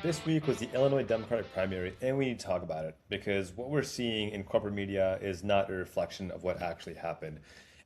This week was the Illinois Democratic primary, and we need to talk about it because what we're seeing in corporate media is not a reflection of what actually happened.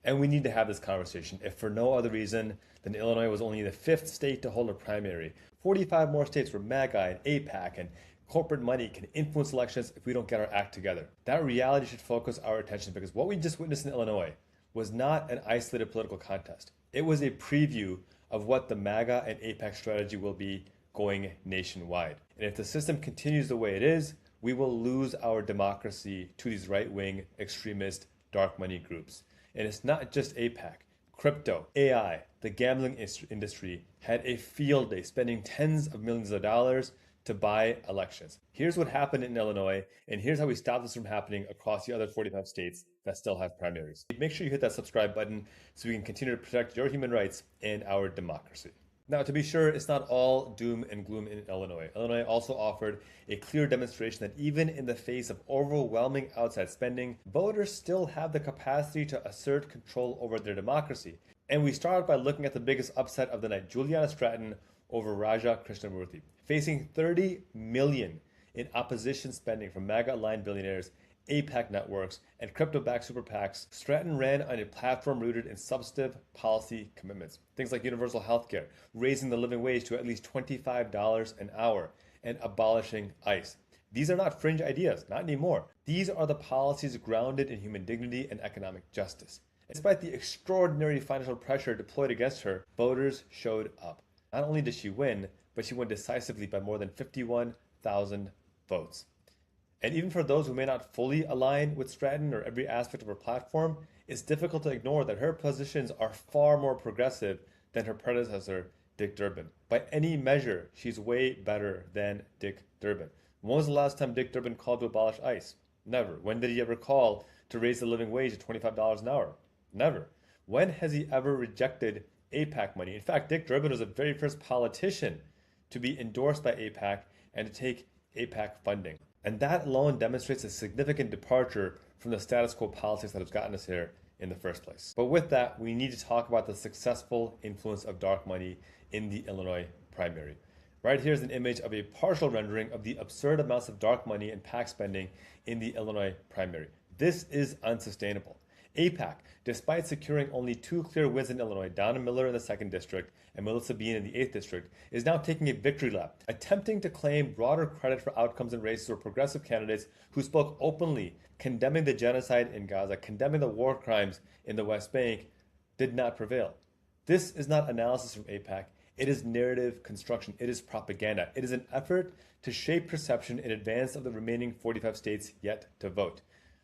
And we need to have this conversation, if for no other reason than Illinois was only the fifth state to hold a primary. 45 more states were MAGA and AIPAC, and corporate money can influence elections if we don't get our act together. That reality should focus our attention because what we just witnessed in Illinois was not an isolated political contest. It was a preview of what the MAGA and AIPAC strategy will be going nationwide. And if the system continues the way it is, we will lose our democracy to these right-wing extremist dark money groups. And it's not just AIPAC. Crypto, AI, the gambling industry had a field day spending tens of millions of dollars to buy elections. Here's what happened in Illinois, and here's how we stop this from happening across the other 45 states that still have primaries. Make sure you hit that subscribe button so we can continue to protect your human rights and our democracy. Now, to be sure, it's not all doom and gloom in Illinois. Illinois also offered a clear demonstration that even in the face of overwhelming outside spending, voters still have the capacity to assert control over their democracy. And we started by looking at the biggest upset of the night, Juliana Stratton over Raja Krishnamurthy. Facing $30 million in opposition spending from MAGA-aligned billionaires, AIPAC networks, and crypto-backed super PACs, Stratton ran on a platform rooted in substantive policy commitments. Things like universal health care, raising the living wage to at least $25 an hour, and abolishing ICE. These are not fringe ideas, not anymore. These are the policies grounded in human dignity and economic justice. Despite the extraordinary financial pressure deployed against her, voters showed up. Not only did she win, but she won decisively by more than 51,000 votes. And even for those who may not fully align with Stratton or every aspect of her platform, it's difficult to ignore that her positions are far more progressive than her predecessor, Dick Durbin. By any measure, she's way better than Dick Durbin. When was the last time Dick Durbin called to abolish ICE? Never. When did he ever call to raise the living wage to $25 an hour? Never. When has he ever rejected AIPAC money? In fact, Dick Durbin was the very first politician to be endorsed by AIPAC and to take AIPAC funding. And that alone demonstrates a significant departure from the status quo politics that has gotten us here in the first place. But with that, we need to talk about the successful influence of dark money in the Illinois primary. Right here is an image of a partial rendering of the absurd amounts of dark money and PAC spending in the Illinois primary. This is unsustainable. AIPAC, despite securing only two clear wins in Illinois, Donna Miller in the 2nd District and Melissa Bean in the 8th District, is now taking a victory lap, attempting to claim broader credit for outcomes in races where progressive candidates who spoke openly, condemning the genocide in Gaza, condemning the war crimes in the West Bank, did not prevail. This is not analysis from AIPAC. It is narrative construction. It is propaganda. It is an effort to shape perception in advance of the remaining 45 states yet to vote.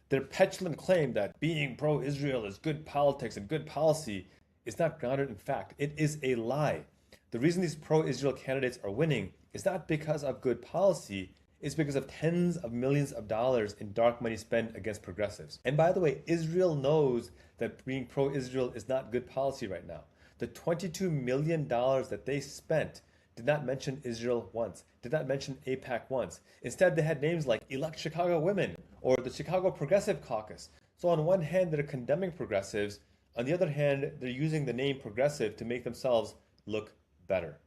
Their petulant claim that being pro-Israel is good politics and good policy is not grounded in fact. It is a lie. The reason these pro-Israel candidates are winning is not because of good policy, it's because of tens of millions of dollars in dark money spent against progressives. And by the way, Israel knows that being pro-Israel is not good policy right now. The $22 million that they spent did not mention Israel once, did not mention AIPAC once. Instead, they had names like Elect Chicago Women or the Chicago Progressive Caucus. So on one hand, they're condemning progressives. On the other hand, they're using the name progressive to make themselves look better.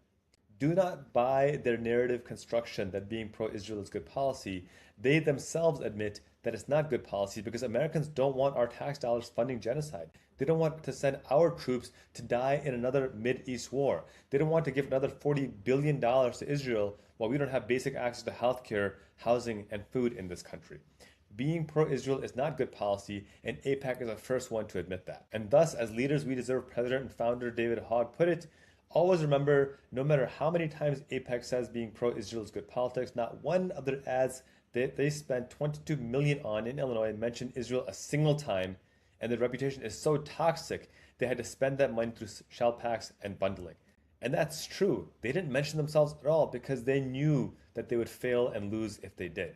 Do not buy their narrative construction that being pro-Israel is good policy. They themselves admit that it's not good policy because Americans don't want our tax dollars funding genocide. They don't want to send our troops to die in another Mideast war. They don't want to give another $40 billion to Israel while we don't have basic access to healthcare, housing, and food in this country. Being pro-Israel is not good policy, and AIPAC is the first one to admit that. And thus, as leaders we deserve, President and founder David Hogg put it, always remember, no matter how many times AIPAC says being pro-Israel is good politics, not one of their ads that they spent $22 million on in Illinois mentioned Israel a single time, and their reputation is so toxic, they had to spend that money through shell packs and bundling. And that's true. They didn't mention themselves at all because they knew that they would fail and lose if they did.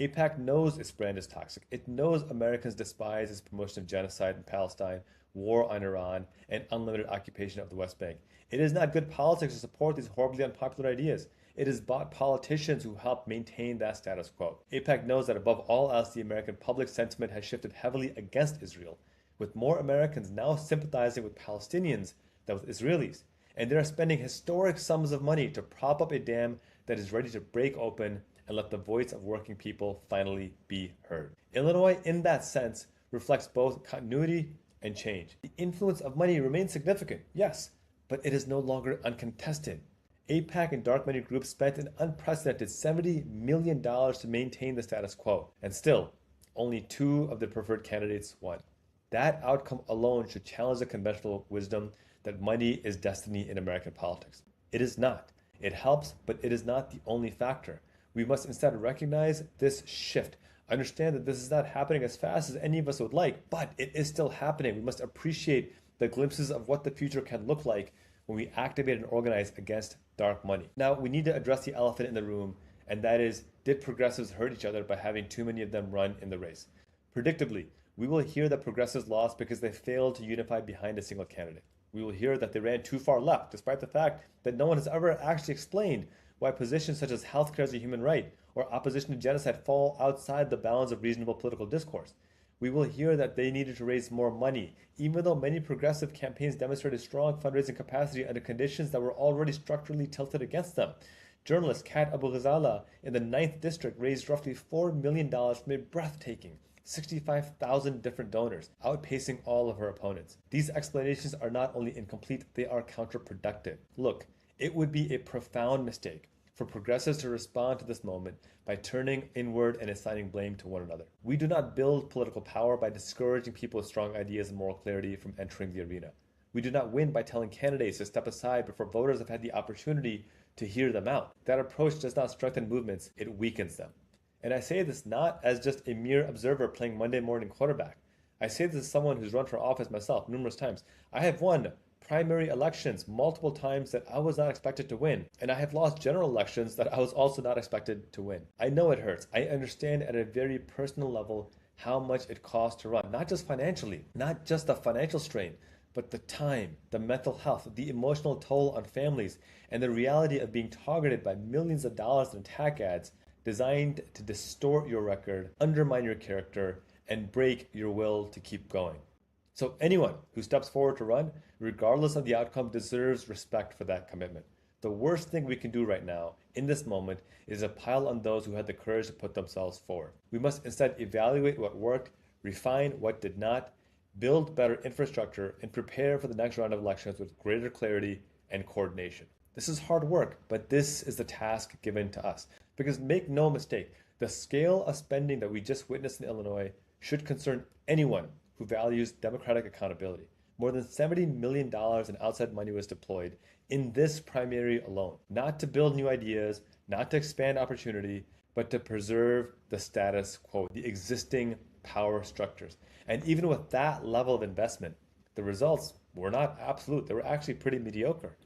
AIPAC knows its brand is toxic. It knows Americans despise its promotion of genocide in Palestine, war on Iran, and unlimited occupation of the West Bank. It is not good politics to support these horribly unpopular ideas. It is bought politicians who help maintain that status quo. AIPAC knows that above all else, the American public sentiment has shifted heavily against Israel, with more Americans now sympathizing with Palestinians than with Israelis. And they are spending historic sums of money to prop up a dam that is ready to break open and let the voice of working people finally be heard. Illinois, in that sense, reflects both continuity and change. The influence of money remains significant, yes, but it is no longer uncontested. AIPAC and dark money groups spent an unprecedented $70 million to maintain the status quo, and still, only 2 of the preferred candidates won. That outcome alone should challenge the conventional wisdom that money is destiny in American politics. It is not. It helps, but it is not the only factor. We must instead recognize this shift, understand that this is not happening as fast as any of us would like, but it is still happening. We must appreciate the glimpses of what the future can look like when we activate and organize against dark money. Now, we need to address the elephant in the room, and that is, did progressives hurt each other by having too many of them run in the race? Predictably, we will hear that progressives lost because they failed to unify behind a single candidate. We will hear that they ran too far left, despite the fact that no one has ever actually explained why positions such as healthcare as a human right or opposition to genocide fall outside the bounds of reasonable political discourse. We will hear that they needed to raise more money, even though many progressive campaigns demonstrated strong fundraising capacity under conditions that were already structurally tilted against them. Journalist Kat Abu Ghazala in the 9th District raised roughly $4 million from a breathtaking 65,000 different donors, outpacing all of her opponents. These explanations are not only incomplete, they are counterproductive. Look, it would be a profound mistake for progressives to respond to this moment by turning inward and assigning blame to one another. We do not build political power by discouraging people with strong ideas and moral clarity from entering the arena. We do not win by telling candidates to step aside before voters have had the opportunity to hear them out. That approach does not strengthen movements, it weakens them. And I say this not as just a mere observer playing Monday morning quarterback. I say this as someone who's run for office myself numerous times. I have won primary elections multiple times that I was not expected to win, and I have lost general elections that I was also not expected to win. I know it hurts. I understand at a very personal level how much it costs to run, not just financially, not just the financial strain, but the time, the mental health, the emotional toll on families, and the reality of being targeted by millions of dollars in attack ads designed to distort your record, undermine your character, and break your will to keep going. So anyone who steps forward to run, regardless of the outcome, deserves respect for that commitment. The worst thing we can do right now, in this moment, is to pile on those who had the courage to put themselves forward. We must instead evaluate what worked, refine what did not, build better infrastructure, and prepare for the next round of elections with greater clarity and coordination. This is hard work, but this is the task given to us. Because make no mistake, the scale of spending that we just witnessed in Illinois should concern anyone who values democratic accountability. More than $70 million in outside money was deployed in this primary alone, not to build new ideas, not to expand opportunity, but to preserve the status quo, the existing power structures. And even with that level of investment, the results were not absolute. They were actually pretty mediocre.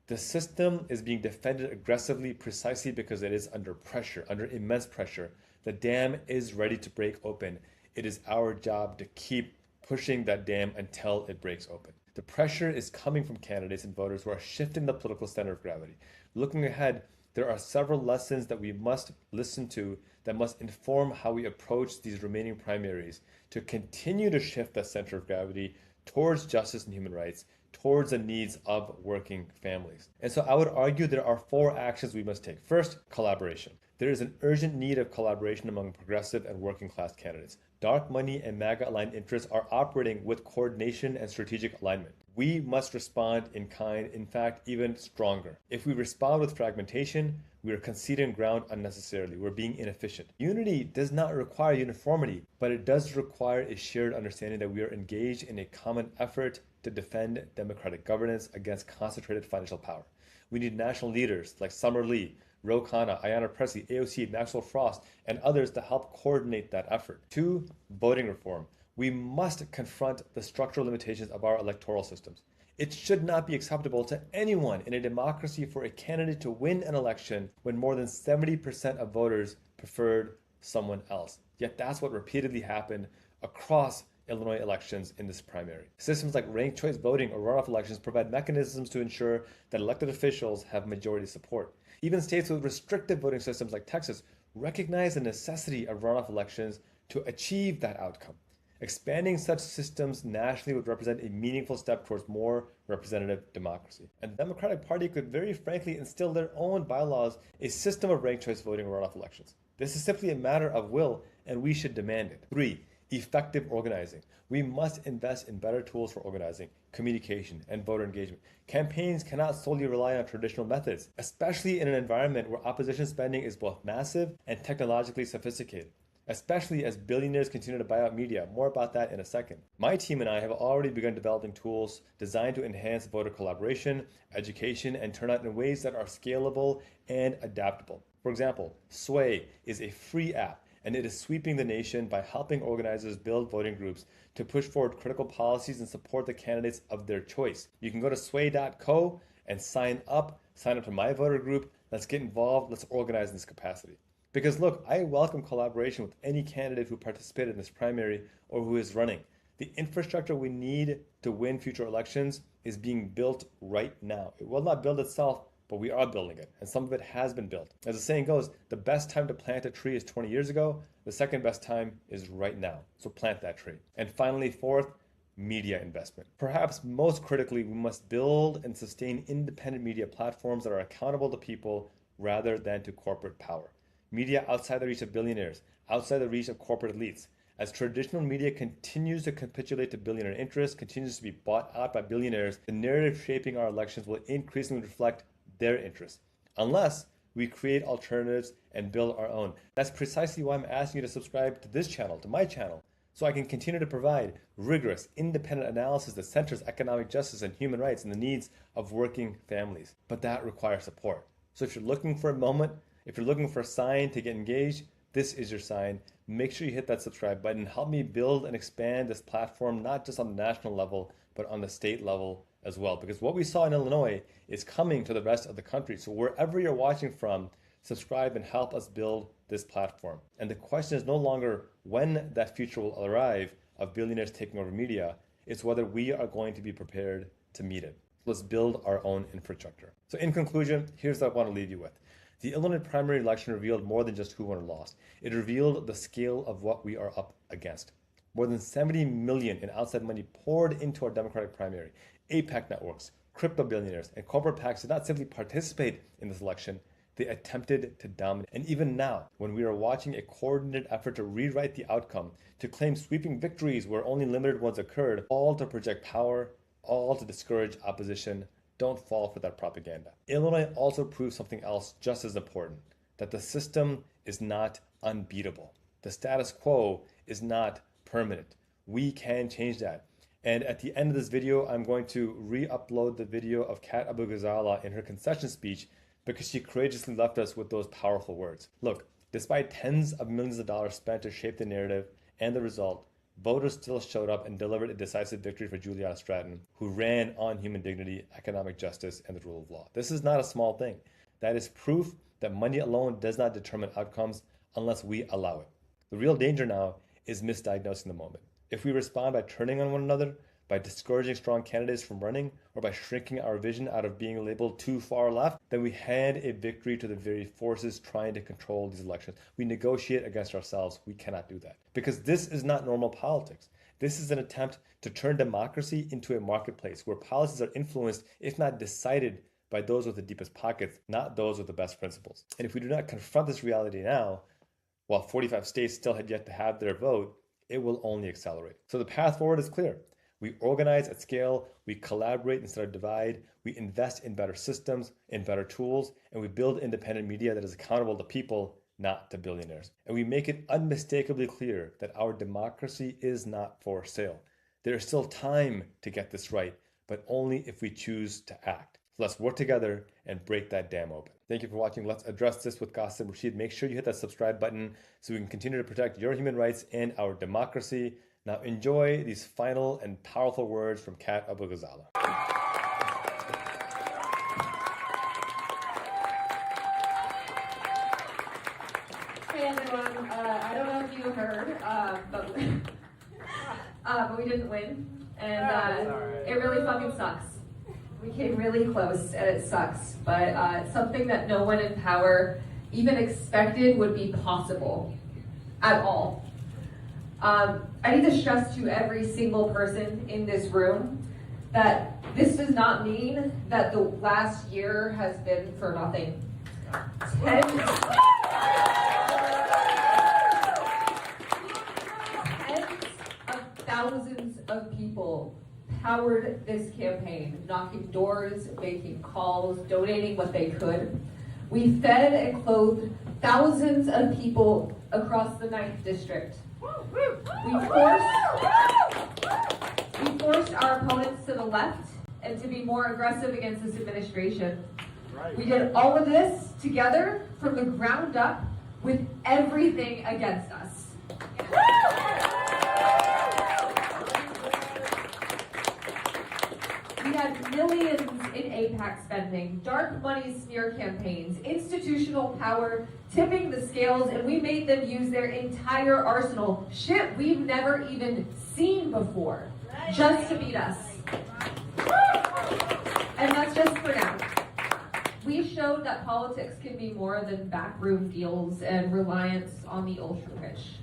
The system is being defended aggressively precisely because it is under pressure, under immense pressure. The dam is ready to break open. It is our job to keep pushing that dam until it breaks open. The pressure is coming from candidates and voters who are shifting the political center of gravity. Looking ahead, there are several lessons that we must listen to that must inform how we approach these remaining primaries to continue to shift the center of gravity towards justice and human rights, towards the needs of working families. And so I would argue there are 4 actions we must take. First, collaboration. There is an urgent need of collaboration among progressive and working class candidates. Dark money and MAGA-aligned interests are operating with coordination and strategic alignment. We must respond in kind, in fact, even stronger. If we respond with fragmentation, we are conceding ground unnecessarily. We're being inefficient. Unity does not require uniformity, but it does require a shared understanding that we are engaged in a common effort to defend democratic governance against concentrated financial power. We need national leaders like Summer Lee, Ro Khanna, Ayanna Pressley, AOC, Maxwell Frost, and others to help coordinate that effort. 2, voting reform. We must confront the structural limitations of our electoral systems. It should not be acceptable to anyone in a democracy for a candidate to win an election when more than 70% of voters preferred someone else. Yet that's what repeatedly happened across Illinois elections in this primary. Systems like ranked choice voting or runoff elections provide mechanisms to ensure that elected officials have majority support. Even states with restrictive voting systems like Texas recognize the necessity of runoff elections to achieve that outcome. Expanding such systems nationally would represent a meaningful step towards more representative democracy. And the Democratic Party could very frankly instill their own bylaws, a system of ranked choice voting in runoff elections. This is simply a matter of will, and we should demand it. 3. Effective organizing. We must invest in better tools for organizing, communication, and voter engagement. Campaigns cannot solely rely on traditional methods, especially in an environment where opposition spending is both massive and technologically sophisticated, especially as billionaires continue to buy out media. More about that in a second. My team and I have already begun developing tools designed to enhance voter collaboration, education, and turnout in ways that are scalable and adaptable. For example, Sway is a free app, and it is sweeping the nation by helping organizers build voting groups to push forward critical policies and support the candidates of their choice. You can go to sway.co and sign up to my voter group. Let's get involved. Let's organize in this capacity. Because look, I welcome collaboration with any candidate who participated in this primary or who is running. The infrastructure we need to win future elections is being built right now. It will not build itself, but we are building it, and some of it has been built. As the saying goes, the best time to plant a tree is 20 years ago. The second best time is right now. So plant that tree. And finally, 4th, media investment. Perhaps most critically, we must build and sustain independent media platforms that are accountable to people rather than to corporate power. Media outside the reach of billionaires, outside the reach of corporate elites. As traditional media continues to capitulate to billionaire interests, continues to be bought out by billionaires, the narrative shaping our elections will increasingly reflect their interests, unless we create alternatives and build our own. That's precisely why I'm asking you to subscribe to this channel, to my channel, so I can continue to provide rigorous, independent analysis that centers economic justice and human rights and the needs of working families. But that requires support. So if you're looking for a moment, if you're looking for a sign to get engaged, this is your sign. Make sure you hit that subscribe button. Help me build and expand this platform, not just on the national level, but on the state level as well. Because what we saw in Illinois is coming to the rest of the country. So wherever you're watching from, subscribe and help us build this platform. And the question is no longer when that future will arrive of billionaires taking over media. It's whether we are going to be prepared to meet it. Let's build our own infrastructure. So in conclusion, here's what I want to leave you with. The Illinois primary election revealed more than just who won or lost. It revealed the scale of what we are up against. More than $70 million in outside money poured into our Democratic primary. AIPAC networks, crypto billionaires, and corporate PACs did not simply participate in this election, they attempted to dominate. And even now, when we are watching a coordinated effort to rewrite the outcome, to claim sweeping victories where only limited ones occurred, all to project power, all to discourage opposition, don't fall for that propaganda. Illinois also proves something else just as important, that the system is not unbeatable. The status quo is not permanent. We can change that. And at the end of this video, I'm going to re-upload the video of Kat Abu-Ghazala in her concession speech because she courageously left us with those powerful words. Look, despite tens of millions of dollars spent to shape the narrative and the result, voters still showed up and delivered a decisive victory for Juliana Stratton, who ran on human dignity, economic justice, and the rule of law. This is not a small thing. That is proof that money alone does not determine outcomes unless we allow it. The real danger now is misdiagnosing the moment. If we respond by turning on one another, by discouraging strong candidates from running, or by shrinking our vision out of being labeled too far left, then we hand a victory to the very forces trying to control these elections. We negotiate against ourselves. We cannot do that. Because this is not normal politics. This is an attempt to turn democracy into a marketplace where policies are influenced, if not decided, by those with the deepest pockets, not those with the best principles. And if we do not confront this reality now, while 45 states still had yet to have their vote, it will only accelerate. So the path forward is clear. We organize at scale, we collaborate instead of divide, we invest in better systems, in better tools, and we build independent media that is accountable to people, not to billionaires. And we make it unmistakably clear that our democracy is not for sale. There is still time to get this right, but only if we choose to act. So let's work together and break that dam open. Thank you for watching. Let's address this with Qasim Rashid. Make sure you hit that subscribe button so we can continue to protect your human rights and our democracy. Now enjoy these final and powerful words from Kat Abu-Ghazala. Hey everyone, I don't know if you heard, but we didn't win, and it really fucking sucks. We came really close, and it sucks, but something that no one in power even expected would be possible at all. I need to stress to every single person in this room that this does not mean that the last year has been for nothing. Tens of thousands of people powered this campaign, knocking doors, making calls, donating what they could. We fed and clothed thousands of people across the 9th district. We forced our opponents to the left and to be more aggressive against this administration. We did all of this together from the ground up with everything against us. We had millions in AIPAC spending, dark money smear campaigns, institutional power, tipping the scales, and we made them use their entire arsenal, shit we've never even seen before, just to beat us. And that's just for now. We showed that politics can be more than backroom deals and reliance on the ultra-rich.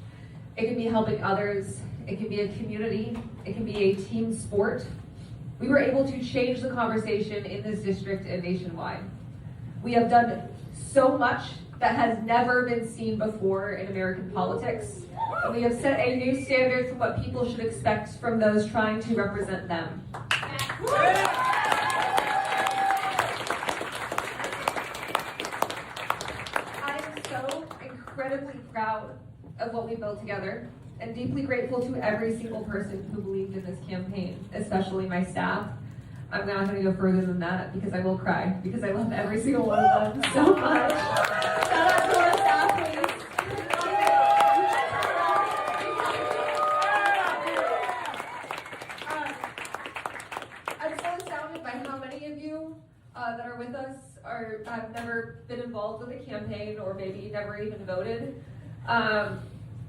It can be helping others, it can be a community, it can be a team sport. We were able to change the conversation in this district and nationwide. We have done so much that has never been seen before in American politics. And we have set a new standard for what people should expect from those trying to represent them. I am so incredibly proud of what we built together, and deeply grateful to every single person who believed in this campaign, especially my staff. I'm not going to go further than that because I will cry, because I love every single one of them so much. Shout out to our staff, please. I'm so astounded by how many of you that are with us have never been involved with a campaign or maybe never even voted.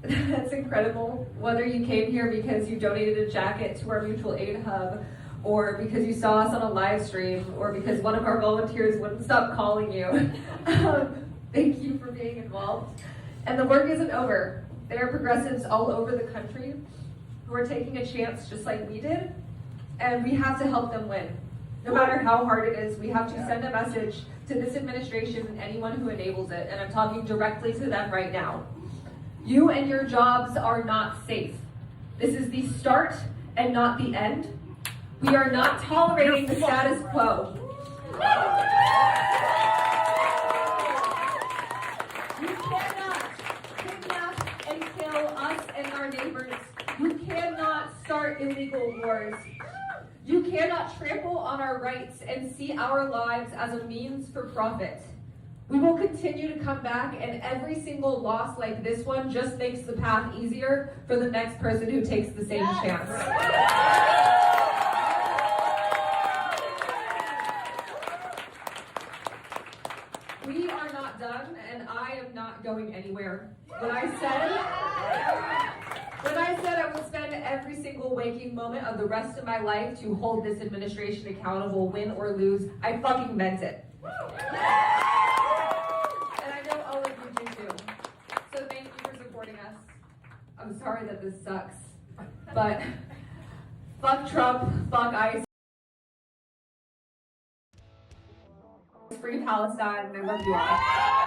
That's incredible. Whether you came here because you donated a jacket to our mutual aid hub, or because you saw us on a live stream, or because one of our volunteers wouldn't stop calling you. Thank you for being involved. And the work isn't over. There are progressives all over the country who are taking a chance just like we did, and we have to help them win. No matter how hard it is, we have to send a message to this administration and anyone who enables it, and I'm talking directly to them right now. You and your jobs are not safe. This is the start and not the end. We are not tolerating the status quo. You cannot kidnap and kill us and our neighbors. You cannot start illegal wars. You cannot trample on our rights and see our lives as a means for profit. We will continue to come back, and every single loss like this one just makes the path easier for the next person who takes the same chance. We are not done, and I am not going anywhere. When I said I will spend every single waking moment of the rest of my life to hold this administration accountable, win or lose, I fucking meant it. I'm sorry that this sucks, but fuck Trump, fuck ICE, free Palestine, and I love you all.